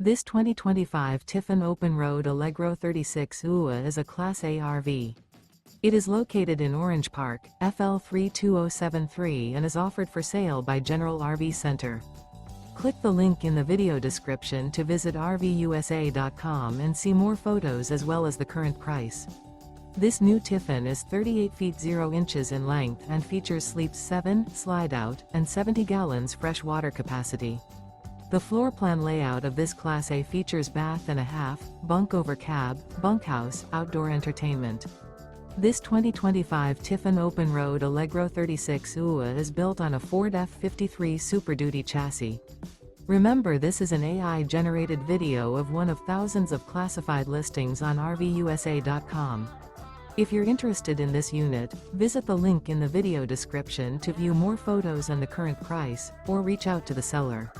This 2025 Tiffin Open Road Allegro 36 UA is a Class A RV. It is located in Orange Park, FL 32073 and is offered for sale by General RV Center. Click the link in the video description to visit RVUSA.com and see more photos as well as the current price. This new Tiffin is 38 feet 0 inches in length and features sleeps 7, Slideout, and 70 gallons fresh water capacity. The floor plan layout of this Class A features bath and a half, bunk over cab, bunkhouse, outdoor entertainment. This 2025 Tiffin Open Road Allegro 36 UA is built on a Ford F53 Super Duty chassis. Remember, this is an AI-generated video of one of thousands of classified listings on RVUSA.com. If you're interested in this unit, visit the link in the video description to view more photos and the current price, or reach out to the seller.